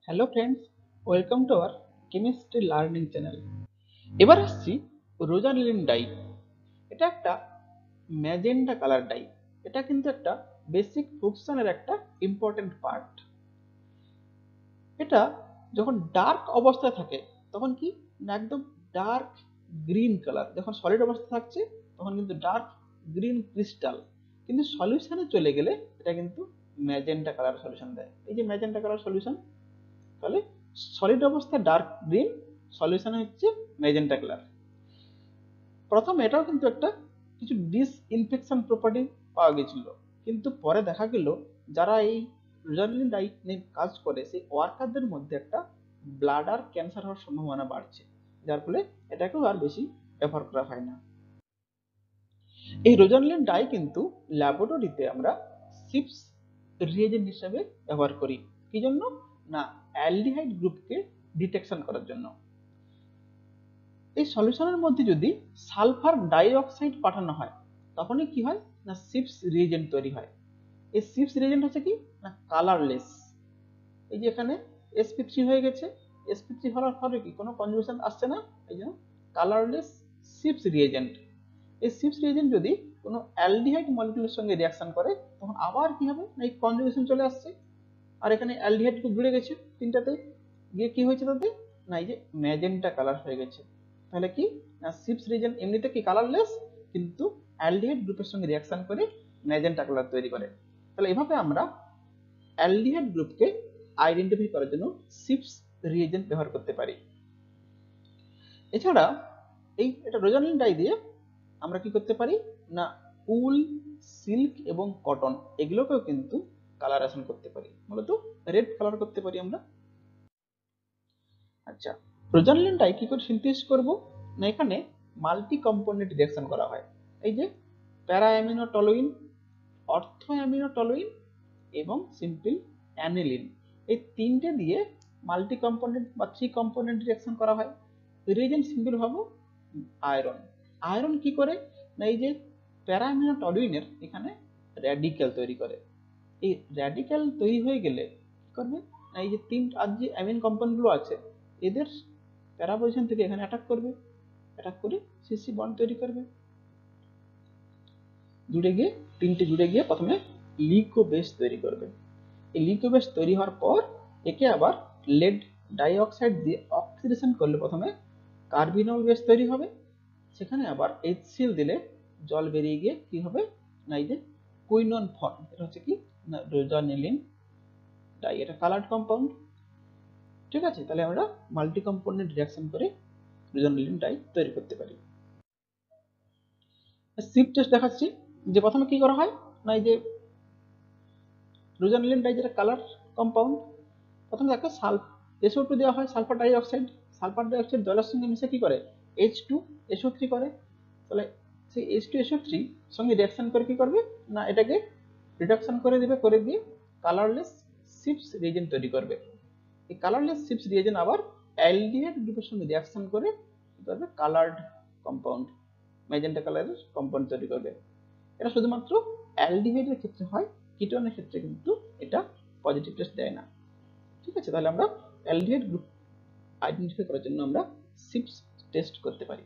Hello friends, welcome to our chemistry learning channel. এবার আসছি Rosalyn die. এটা একটা ম্যাজেন্টা কালার ডাই। এটা কিন্তু একটা বেসিক ফুকশনের একটা ইম্পর্টেন্ট পার্ট। এটা যখন ডার্ক অবস্থায় থাকে তখন কি না একদম ডার্ক গ্রিন কালার, যখন সলিড অবস্থায় থাকছে তখন কিন্তু ডার্ক গ্রিন ক্রিস্টাল, কিন্তু সলিউশনে চলে গেলে এটা কিন্তু ম্যাজেন্টা কালার সলিউশন দেয়। এই যে ম্যাজেন্টা কালার সলিউশন, তাহলে সলিড অবস্থায় ডার্ক গ্রিন, সলিউশনে হচ্ছে ম্যাজেন্টা কালার। প্রথম এটাও কিন্তু একটা কিছু ডিসইনফেকশন প্রপার্টি পাওয়া গেছিল, কিন্তু পরে দেখা গেল যারা এই রোজালিন ডাই নিয়ে কাজ করে সেই ওয়ার্কারদের মধ্যে একটা ব্লাডার ক্যান্সার হওয়ার সম্ভাবনা বাড়ছে, যার ফলে এটাকেও আর বেশি ব্যবহার করা হয় না। এই রোজালিন ডাই কিন্তু ল্যাবরেটরিতে আমরা সিপস রিয়েজেন্ট হিসেবে ব্যবহার করি। কি জন্য? না অ্যালডিহাইড গ্রুপকে ডিটেকশন করার জন্য। এই সলিউশনের মধ্যে যদি সালফার ডাইঅক্সাইড পাঠানো হয় তখনই কি হয় না সিপস রিয়েজেন্ট তৈরি হয়। এই সিপস রিয়েজেন্ট হচ্ছে কি না কালারলেস। এই যে এখানে sp3 হয়ে গেছে, sp3 হওয়ার ফলে কি কোনো কনজুগেশন আসছে না, এই জন্য কালারলেস সিপস রিয়েজেন্ট। এই সিপস রিয়েজেন্ট যদি কোনো অ্যালডিহাইড মলিকিউলের সঙ্গে রিঅ্যাকশন করে তখন আবার কি হবে না এই কনজুগেশন চলে আসছে, আর এখানে অ্যালডিহাইড গ্রুপ জুড়ে গেছে তিনটাতে, গিয়ে কি হয়েছে তাতে না এই যে ম্যাজেন্টা কালার হয়ে গেছে। তাহলে কি না সিপস রিজেন এমনিতে কি কালারলেস, কিন্তু অ্যালডিহাইড গ্রুপের সঙ্গে রিঅ্যাকশন করে ম্যাজেন্টা কালার তৈরি করে। তাহলে এভাবে আমরা অ্যালডিহাইড গ্রুপকে আইডেন্টিফাই করার জন্য সিপস রিএজেন্ট ব্যবহার করতে পারি। এছাড়া এটা রোজালিন ডাই দিয়ে আমরা কি করতে পারি না উল, সিল্ক এবং কটন এগুলোকেও কিন্তু কালারেশন করতে পারি, মূলত রেড কালার করতে পারি আমরা। আচ্ছা, রোজালিন ডাই কি করে সিনথেসিস করব না এখানে মাল্টি কম্পোনেন্ট রিঅ্যাকশন করা হয়। এই যে প্যারা অ্যামিনো টলুইন, অর্থো অ্যামিনো টলুইন এবং সিম্পল অ্যানিলিন, এই তিনটে দিয়ে মাল্টি কম্পোনেন্ট বা থ্রি কম্পোনেন্ট রিঅ্যাকশন করা হয়। রিএজেন্ট সিম্পল ভাবো আয়রন। আয়রন কি করে না এই যে প্যারা অ্যামিনো টলুইনের এখানে র্যাডিক্যাল তৈরি করে। এই র্যাডিক্যাল তৈরি হয়ে গেলে কি করবে না এই যে আর যে অ্যামিন কম্পাউন্ডগুলো আছে এদের প্যারা পজিশন থেকে এখানে অ্যাটাক করবে, অ্যাটাক করে সিসি বন্ড তৈরি করবে, জুড়ে গিয়ে তিনটে জুড়ে গিয়ে প্রথমে লিকো বেস তৈরি করবে। এই লিকো বেস তৈরি হওয়ার পর একে আবার লেড ডাইঅক্সাইড দিয়ে অক্সিডেশন করলে প্রথমে কার্বিনল বেস তৈরি হবে, সেখানে আবার HCl দিলে জল বেরিয়ে গিয়ে কি হবে না এই যে কুইনন ফর্ম, এটা হচ্ছে কি না রোজানিলিন ডাই, এটা কালার্ড কম্পাউন্ড। ঠিক আছে, তাহলে আমরা মাল্টি কম্পোনেন্ট রিঅ্যাকশন করে রোজানিলিন ডাই তৈরি করতে পারি। সিপ টেস্ট দেখাচ্ছি যে প্রথমে কি করা হয় না এই যে রোজানিলিন ডাই যেটা কালার কম্পাউন্ড, প্রথমে তাকে SO2 দেওয়া হয়, সালফার ডাইঅক্সাইড। সালফার ডাইঅক্সাইড জলের সঙ্গে মিশে কি করে H2SO3 করে। তাহলে সেই H2SO3 সঙ্গে রিঅ্যাকশন করে কি করবে না এটাকে রিডাকশন করে দিবে, করে দিয়ে কালারলেস সিপস রিএজেন্ট তৈরি করবে। এই কালারলেস সিপস রিএজেন্ট আবার অ্যালডিহাইড গ্রুপের সঙ্গে রিঅ্যাকশন করে কি করবে কালার্ড কম্পাউন্ড, ম্যাজেন্টা কালারের কম্পাউন্ড তৈরি করবে। এটা শুধুমাত্র অ্যালডিহাইডের ক্ষেত্রে হয়, কিটোনের ক্ষেত্রে কিন্তু এটা পজিটিভ টেস্ট দেয় না। ঠিক আছে, তাহলে আমরা অ্যালডিহাইড গ্রুপ আইডেন্টিফাই করার জন্য আমরা সিপস টেস্ট করতে পারি।